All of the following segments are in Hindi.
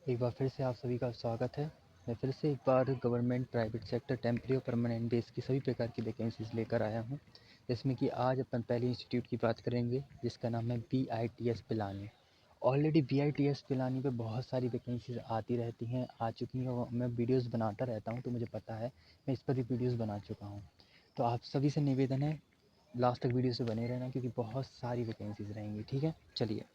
एक बार फिर से आप सभी का स्वागत है। मैं फिर से एक बार गवर्नमेंट, प्राइवेट सेक्टर, टेम्परेरी और परमानेंट बेस की सभी प्रकार की वैकेंसीज़ लेकर आया हूँ। जिसमें कि आज अपन पहले इंस्टीट्यूट की बात करेंगे जिसका नाम है BITS Pilani. Already BITS Pilani पे बहुत सारी वैकेंसीज़ आती रहती हैं, आ चुकी हैं और मैं वीडियोज़ बनाता रहता हूँ तो मुझे पता है, मैं इस पर भी वीडियोज़ बना चुका हूँ। तो आप सभी से निवेदन है, लास्ट तक वीडियो से बने रहना क्योंकि बहुत सारी वैकेंसीज़ रहेंगी। ठीक है, चलिए।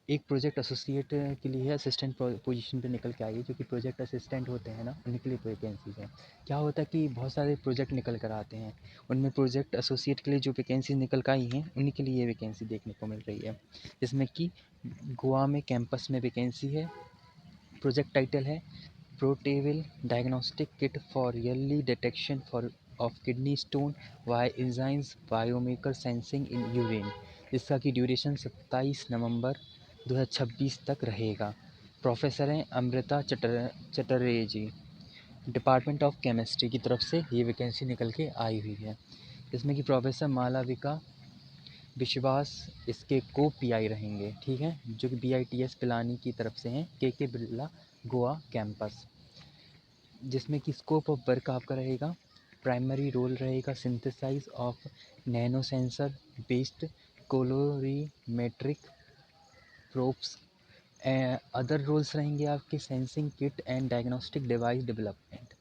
एक प्रोजेक्ट एसोसिएट के लिए असिस्टेंट पोजीशन पे निकल के आई है, जो कि प्रोजेक्ट असिस्टेंट होते हैं ना, उन्हीं के लिए वैकेंसीज है। क्या होता है कि बहुत सारे प्रोजेक्ट निकल कर आते हैं, उनमें प्रोजेक्ट एसोसिएट के लिए जो वैकेंसी निकल कर आई हैं उन्हीं के लिए ये वैकेंसी देखने को मिल रही है। जिसमें कि गोवा में कैंपस में वैकेंसी है। प्रोजेक्ट टाइटल है portable diagnostic kit for early detection for of kidney stone via enzymes biomarker sensing in urine. जिसका की ड्यूरेशन 27 नवंबर 2026 तक रहेगा। प्रोफेसर हैं Amrita Chatterjee, department of chemistry की तरफ से ये वैकेंसी निकल के आई हुई है। इसमें कि प्रोफेसर मालविका विश्वास इसके को-पीआई रहेंगे। ठीक है, जो कि BITS पिलानी की तरफ से हैं, के बिरला गोवा कैंपस। जिसमें कि स्कोप ऑफ वर्क आपका रहेगा, प्राइमरी रोल रहेगा synthesize of nano sensor based colorimetric probes. Other roles रहेंगे आपके sensing kit and diagnostic device development.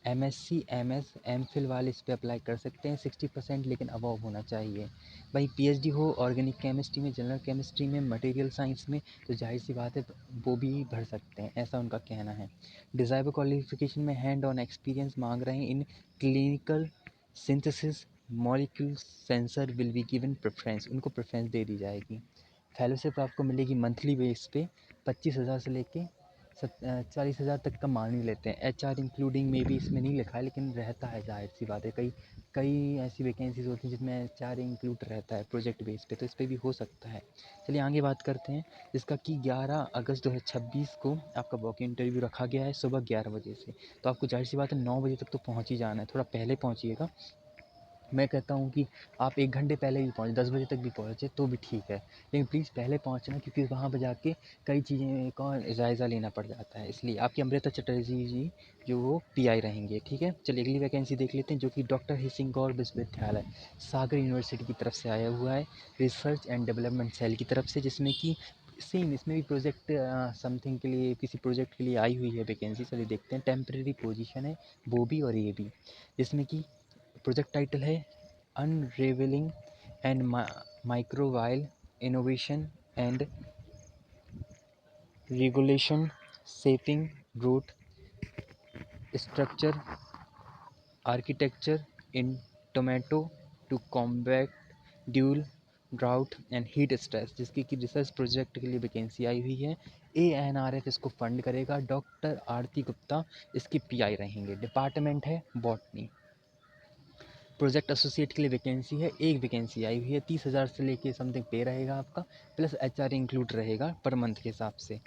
MSc MS MPhil वाले इस पर अप्लाई कर सकते हैं, 60% लेकिन अबव होना चाहिए। भाई PhD हो ऑर्गेनिक केमिस्ट्री में, जनरल केमिस्ट्री में, मटेरियल साइंस में, तो जाहिर सी बात है वो भी भर सकते हैं, ऐसा उनका कहना है। डिज़ायरेबल क्वालिफिकेशन में हैंड ऑन एक्सपीरियंस मांग रहे हैं in clinical synthesis molecule sensor will be given preference, उनको प्रेफरेंस दे दी जाएगी। फेलोशिप आपको मिलेगी मंथली बेस पे 25,000 से लेके 40,000 तक का मान ही लेते हैं। HR इंक्लूडिंग में भी इसमें नहीं लिखा है लेकिन रहता है, जाहिर सी बात है। कई कई ऐसी वैकेंसीज होती हैं जिसमें HR इंक्लूड रहता है प्रोजेक्ट बेस पे, तो इस पर भी हो सकता है। चलिए आगे बात करते हैं। जिसका कि 11 अगस्त 2026 को आपका वॉक इंटरव्यू रखा गया है सुबह 11 बजे से। तो आपको जाहिर सी बात है 9 बजे तक तो पहुँच ही जाना है, थोड़ा पहले पहुँचिएगा। मैं कहता हूँ कि आप 1 घंटे पहले भी पहुँचे, 10 बजे तक भी पहुँचे तो भी ठीक है, लेकिन प्लीज़ पहले पहुँचना क्योंकि वहाँ पर जाके कई चीज़ें का जायज़ा लेना पड़ जाता है। इसलिए आपकी अमृता चटर्जी जी जो वो PI रहेंगे। ठीक है, चलिए अगली वैकेंसी देख लेते हैं, जो कि डॉक्टर हिसिंगौर विश्वविद्यालय सागर यूनिवर्सिटी की तरफ से आया हुआ है, रिसर्च एंड डेवलपमेंट सेल की तरफ से। जिसमें कि सेम इसमें भी प्रोजेक्ट समथिंग के लिए, किसी प्रोजेक्ट के लिए आई हुई है वैकेंसी। चलिए देखते हैं, टेम्प्रेरी पोजीशन है वो भी और ये भी। जिसमें कि प्रोजेक्ट टाइटल है unravelling and microbial innovation and regulation shaping root structure architecture in tomato to combat dual drought and heat stress. जिसकी कि रिसर्च प्रोजेक्ट के लिए वैकेंसी आई हुई है। ANRF इसको फंड करेगा। डॉक्टर आरती गुप्ता इसकी PI रहेंगे। डिपार्टमेंट है बॉटनी। प्रोजेक्ट एसोसिएट के लिए वैकेंसी है, एक वैकेंसी आई हुई है। 30,000 से लेके समथिंग पे रहेगा आपका, प्लस HR इंक्लूड रहेगा पर मंथ के हिसाब से।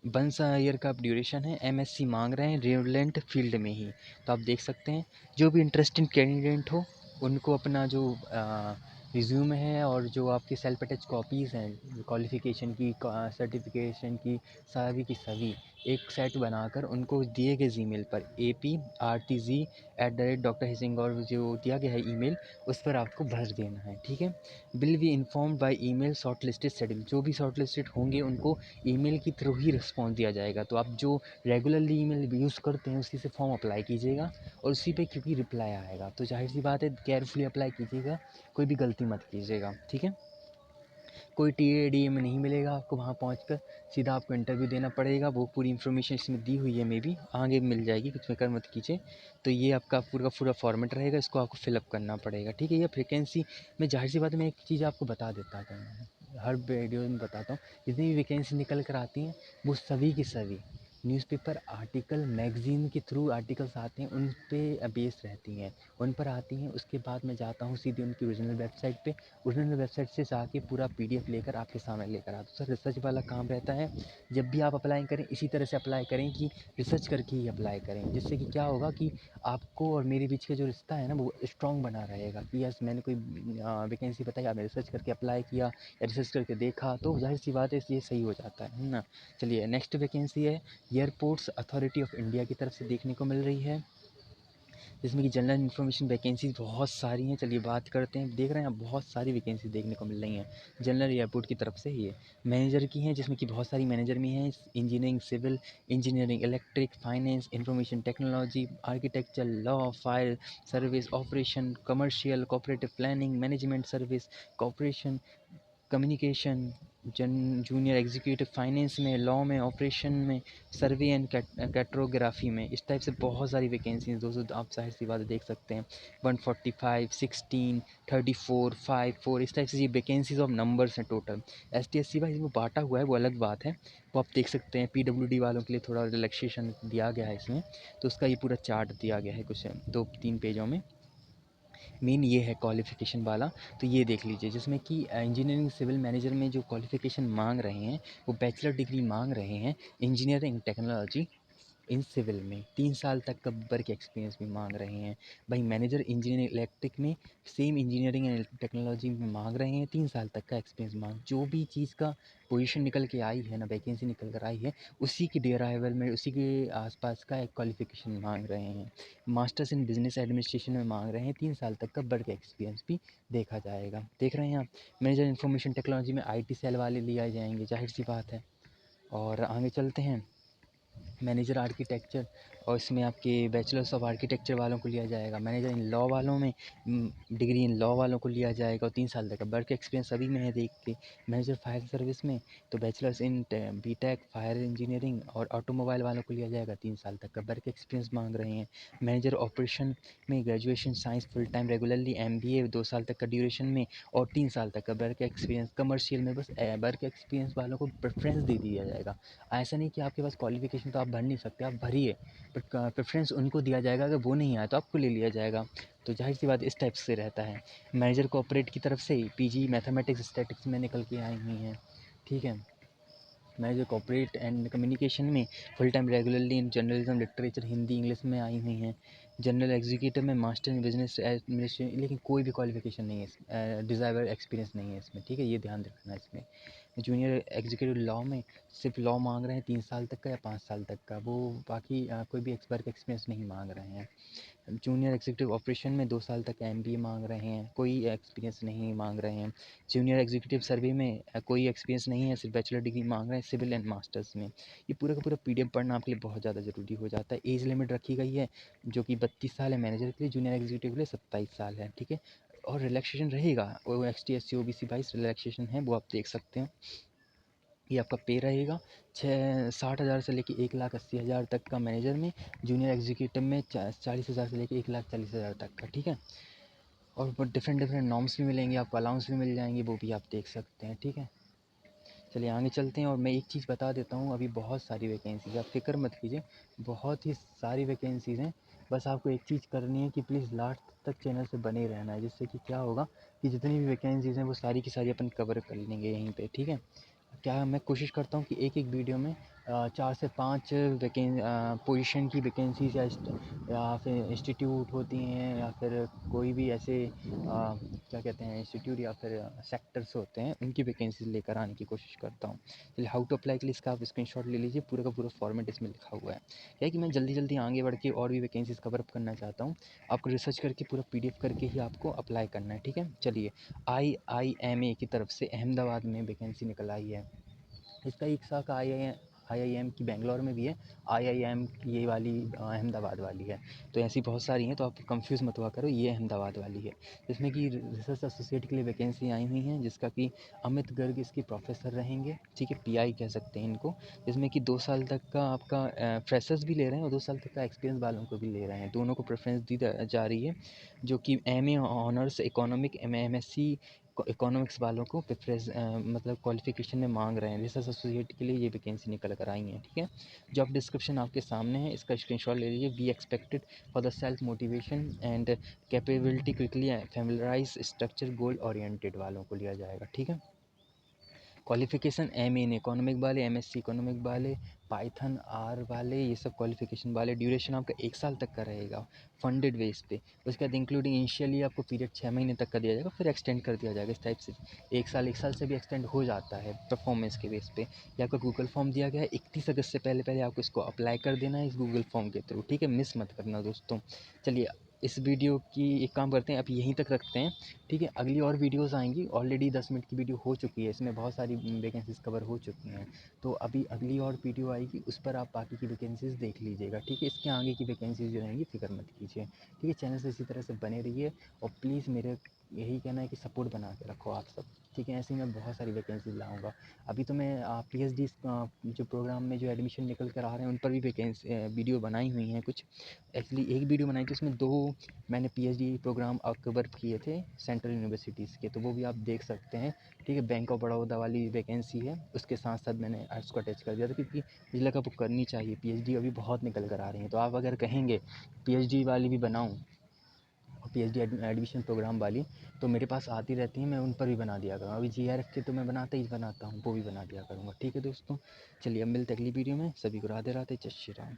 1 ईयर का ड्यूरेशन है। MSc मांग रहे हैं रेवलेंट फील्ड में ही। तो आप देख सकते हैं, जो भी इंटरेस्टिंग कैंडिडेट हो उनको अपना जो रिज्यूम है और जो आपकी सेल्फ अटैच कॉपीज़ हैं क्वालिफ़िकेशन की, सर्टिफिकेशन की सभी एक सेट बनाकर उनको दिए गए ईमेल पर APRTZ @डॉक्टर जो दिया गया है ईमेल, उस पर आपको भर देना है। ठीक है, will be informed by email shortlisted schedule. जो भी शॉर्टलिस्टेड होंगे उनको ईमेल के थ्रू ही रिस्पॉन्स दिया जाएगा। तो आप जो रेगुलरली ईमेल यूज़ करते हैं उसी से फॉर्म अप्लाई कीजिएगा और उसी पे क्योंकि रिप्लाई आएगा, तो जाहिर सी बात है केयरफुली अप्लाई कीजिएगा, कोई भी गलती मत कीजिएगा। ठीक है, कोई TADA में नहीं मिलेगा आपको, वहाँ पहुँचकर सीधा आपको इंटरव्यू देना पड़ेगा। वो पूरी इन्फॉर्मेशन इसमें दी हुई है, मे बी आगे मिल जाएगी, कुछ फिक्र मत कीजिए। तो ये आपका पूरा का पूरा फॉर्मेट रहेगा, इसको आपको फिलअप करना पड़ेगा। ठीक है, ये वैकेंसी में जाहिर सी बात है, मैं एक चीज़ आपको बता देता हूँ, हर वीडियो में बताता हूँ, जितनी भी वैकेंसी निकल कर आती हैं वो सभी की सभी न्यूज़पेपर आर्टिकल मैगज़ीन के थ्रू आर्टिकल्स आते हैं, उन पे बेस रहती हैं, उन पर आती हैं। उसके बाद मैं जाता हूँ सीधे उनकी ओरिजिनल वेबसाइट पे, ओरिजिनल वेबसाइट से जाके पूरा PDF लेकर आपके सामने लेकर आता हूँ। सर रिसर्च वाला काम रहता है, जब भी आप अप्लाई करें इसी तरह से अप्लाई करें कि रिसर्च करके ही अप्लाई करें, जिससे कि क्या होगा कि आपको और मेरे बीच का जो रिश्ता है ना वो स्ट्रॉन्ग बना रहेगा कि यस मैंने कोई वैकेंसी बताई, आपने रिसर्च करके अप्लाई किया या रिसर्च करके देखा, तो जाहिर सी बात है ये सही हो जाता है ना। चलिए नेक्स्ट वैकेंसी है एयरपोर्ट्स अथॉरिटी ऑफ इंडिया की तरफ से देखने को मिल रही है, जिसमें कि जनरल इन्फॉर्मेशन वैकेंसीज बहुत सारी हैं। चलिए बात करते हैं। देख रहे हैं आप, बहुत सारी वैकेंसी देखने को मिल रही हैं जनरल एयरपोर्ट की तरफ से। ये मैनेजर की हैं, जिसमें कि बहुत सारी मैनेजर में हैं, engineering, civil engineering, electric, finance, information technology, architecture, law, fire service, operation, commercial, cooperative planning, management service, corporation, communication, junior executive finance में, लॉ में, ऑपरेशन में, सर्वे एंड कैट्रोग्राफी में। इस टाइप से बहुत सारी वैकेंसीज दोस्तों, आप जाहिर सी बात देख सकते हैं। 145, 16, 34, 5, 4, इस टाइप से ये वैकेंसीज ऑफ नंबर्स हैं टोटल। ST SC वाइज वो बांटा हुआ है, वो अलग बात है, वो आप देख सकते हैं। PWD वालों के लिए थोड़ा रिलैक्सेशन दिया गया है इसमें, तो उसका ये पूरा चार्ट दिया गया है कुछ 2-3 पेजों में। मेन ये है क्वालिफ़िकेशन वाला, तो ये देख लीजिए, जिसमें कि इंजीनियरिंग सिविल मैनेजर में जो क्वालिफ़िकेशन मांग रहे हैं वो बैचलर डिग्री मांग रहे हैं इंजीनियरिंग टेक्नोलॉजी इन सिविल में। 3 साल तक का वर्क एक्सपीरियंस भी मांग रहे हैं। भाई मैनेजर इंजीनियरिंग इलेक्ट्रिक में सेम इंजीनियरिंग एंड टेक्नोलॉजी में मांग रहे हैं, 3 साल तक का एक्सपीरियंस मांग। जो भी चीज़ का पोजीशन निकल के आई है ना, वैकेंसी निकल कर आई है, उसी के डिराइवल में, उसी के आसपास का एक क्वालिफ़िकेशन मांग रहे हैं। मास्टर्स इन बिजनेस एडमिनिस्ट्रेशन में मांग रहे हैं, 3 साल तक का वर्क एक्सपीरियंस भी देखा जाएगा। देख रहे हैं आप, मैनेजर इंफॉर्मेशन टेक्नोलॉजी में IT सेल वाले लिए जाएंगे, जाहिर सी बात है। और आगे चलते हैं, मैनेजर आर्किटेक्चर, और इसमें आपके बैचलर्स ऑफ आर्किटेक्चर वालों को लिया जाएगा। मैनेजर इन लॉ वालों में, डिग्री इन लॉ वालों को लिया जाएगा, और 3 साल तक का वर्क एक्सपीरियंस सभी में है देख के। मैनेजर फायर सर्विस में तो bachelors in BTech fire engineering और ऑटोमोबाइल वालों को लिया जाएगा, 3 साल तक का वर्क एक्सपीरियंस मांग रहे हैं। मैनेजर ऑपरेशन में graduation science full time regularly MBA 2 साल तक का ड्यूरेशन में और 3 साल तक का वर्क एक्सपीरियंस। कमर्शियल में बस वर्क एक्सपीरियंस वालों को प्रेफरेंस दे दिया जाएगा। ऐसा नहीं कि आपके पास क्वालिफ़िकेशन तो आप भर नहीं सकते, आप भरिए, बट प्रेफरेंस उनको दिया जाएगा, अगर वो नहीं आया तो आपको ले लिया जाएगा। तो जाहिर सी बात इस टाइप से रहता है। मैनेजर कॉर्पोरेट की तरफ से PG मैथमेटिक्स स्टैटिक्स में निकल के आई हुई हैं, ठीक है। मैनेजर कॉर्पोरेट एंड कम्युनिकेशन में full time regularly in journalism, literature, Hindi, English में आई हुई हैं। जनरल एग्जीक्यूटिव में मास्टर इन बिजनेस एडमिनिस्ट्रेशन, लेकिन कोई भी क्वालिफिकेशन नहीं है, डिज़ायर्ड एक्सपीरियंस नहीं है इसमें, ठीक है, ये ध्यान रखना है इसमें। जूनियर एग्जीक्यूटिव लॉ में सिर्फ लॉ मांग रहे हैं, 3 साल तक का या 5 साल तक का, वो बाकी कोई भी वर्क एक्सपीरियंस नहीं मांग रहे हैं। जूनियर एग्जीक्यूटिव ऑपरेशन में 2 साल तक MBA मांग रहे हैं, कोई एक्सपीरियंस नहीं मांग रहे हैं। जूनियर एग्जीक्यूटिव सर्वे में कोई एक्सपीरियंस नहीं है, सिर्फ बैचलर डिग्री मांग रहे हैं सिविल एंड मास्टर्स में। ये पूरा का पूरा PDF पढ़ना आपके लिए बहुत ज़्यादा ज़रूरी हो जाता है। एज लिमिट रखी गई है जो कि 32 साल है मैनेजर के लिए, जूनियर एग्जीक्यूटिव के लिए 27 साल है, ठीक है। और रिलैक्सेशन रहेगा, वो ST SC OBC wise relaxation है, वो आप देख सकते हैं। ये आपका पे रहेगा 60,000 से लेके 1,80,000 तक का मैनेजर में, जूनियर एग्जीक्यूटिव में 40,000 से लेके 1,40,000 तक का, ठीक है। और डिफरेंट डिफरेंट नॉर्म्स भी मिलेंगे आपको, अलाउंस भी मिल जाएंगे, वो भी आप देख सकते हैं, ठीक है। चलिए आगे चलते हैं। और मैं एक चीज़ बता देता हूँ, अभी बहुत सारी वैकेंसीज, आप फिक्र मत कीजिए, बहुत ही सारी वैकेंसीज़ हैं। बस आपको एक चीज़ करनी है कि प्लीज़ लास्ट तक चैनल से बने रहना है, जिससे कि क्या होगा कि जितनी भी वैकेंसीज़ हैं वो सारी की सारी अपन कवर कर लेंगे यहीं पे, ठीक है। क्या मैं कोशिश करता हूँ कि एक एक वीडियो में 4 से 5 पोजीशन की वैकेंसीज या फिर इंस्टीट्यूट होती हैं, या फिर कोई भी ऐसे क्या कहते हैं इंस्टीट्यूट या फिर सेक्टर्स होते हैं, उनकी वैकेंसीज लेकर आने की कोशिश करता हूँ। चलिए, हाउ टू अप्लाई के लिए इसका आप स्क्रीनशॉट ले लीजिए, पूरा का पूरा फॉर्मेट इसमें लिखा हुआ है। क्या है कि मैं जल्दी जल्दी आगे बढ़ के और भी वैकेंसीज कवर अप करना चाहता हूँ। आपको रिसर्च करके पूरा PDF करके ही आपको अप्लाई करना है, ठीक है। चलिए, IIMA की तरफ से अहमदाबाद में वैकेंसी निकल आई है। इसका एक शाखा IIM की बेंगलोर में भी है, IIM की ये वाली अहमदाबाद वाली है। तो ऐसी बहुत सारी हैं, तो आप कंफ्यूज मत हुआ करो, ये अहमदाबाद वाली है। जिसमें कि रिसर्च एसोसिएट के लिए वैकेंसी आई हुई हैं, जिसका कि अमित गर्ग इसके प्रोफेसर रहेंगे, ठीक है, PI कह सकते हैं इनको। जिसमें कि 2 साल तक का आपका फ्रेशर्स भी ले रहे हैं और 2 साल तक का एक्सपीरियंस वालों को भी ले रहे हैं, दोनों को प्रेफरेंस दी जा रही है। जो कि MA honours economic, MSc economics वालों को प्रेफरेंस मतलब क्वालिफिकेशन में मांग रहे हैं। रिसर्च एसोसिएट के लिए ये वैकेंसी निकल कर आई हैं, ठीक है। जॉब डिस्क्रिप्शन आपके सामने है, इसका स्क्रीनशॉट ले लीजिए। Be expected for the self motivation and capability quickly familiarise structure goal oriented वालों को लिया जाएगा, ठीक है। क्वालिफ़िकेशन एमए इन इकोनॉमिक वाले, एमएससी इकोनॉमिक वाले, पाइथन आर वाले, ये सब क्वालिफ़िकेशन वाले। ड्यूरेशन आपका 1 साल तक का रहेगा फंडेड बेस पे। उसके बाद इंक्लूडिंग इनिशियली आपको पीरियड 6 महीने तक का दिया जाएगा, फिर एक्सटेंड कर दिया जाएगा इस टाइप से। 1 साल से भी एक्सटेंड हो जाता है परफॉर्मेंस के बेस पे। ये आपका गूगल फॉर्म दिया गया है, 31 अगस्त से पहले आपको इसको अप्लाई कर देना है इस गूगल फॉर्म के थ्रू, ठीक है? मिस मत करना दोस्तों। चलिए इस वीडियो की एक काम करते हैं, अब यहीं तक रखते हैं, ठीक है? अगली और वीडियोज़ आएँगी, ऑलरेडी 10 मिनट की वीडियो हो चुकी है, इसमें बहुत सारी वैकेंसीज़ कवर हो चुकी हैं। तो अभी अगली और वीडियो आएगी, उस पर आप बाकी की वैकेंसीज़ देख लीजिएगा, ठीक है? इसके आगे की वैकेंसीज़ जो रहेंगी फ़िक्र मत कीजिए, ठीक है? चैनल से इसी तरह से बने रहिए और प्लीज़ मेरे यही कहना है कि सपोर्ट बना के रखो आप सब, ठीक है? ऐसे ही मैं बहुत सारी वैकेंसीज़ लाऊँगा। अभी तो मैं पीएचडी जो प्रोग्राम में जो एडमिशन निकल कर आ रहे हैं उन पर भी वीडियो बनाई हुई हैं कुछ। एक्चुअली एक वीडियो बनाई थी, उसमें 2 मैंने पीएचडी प्रोग्राम कवर किए थे सेंट्रल यूनिवर्सिटीज़ के, तो वो भी आप देख सकते हैं, ठीक है? बैंक ऑफ बड़ौदा वाली वैकेंसी है, उसके साथ साथ मैंने आर्ट्स को अटैच कर दिया था क्योंकि मुझे लगा वो करनी चाहिए। पीएचडी अभी बहुत निकल कर आ रही हैं, तो आप अगर कहेंगे पीएचडी वाली भी बनाऊँ और पीएचडी एडमिशन प्रोग्राम वाली, तो मेरे पास आती रहती हैं, मैं उन पर भी बना दिया करूँगा। अभी जीआरएफ के तो मैं बनाता हूँ, वो भी बना दिया करूँगा, ठीक है दोस्तों? चलिए अब मिलते हैं अगली वीडियो में। सभी को राधे राधे, जय श्री राम।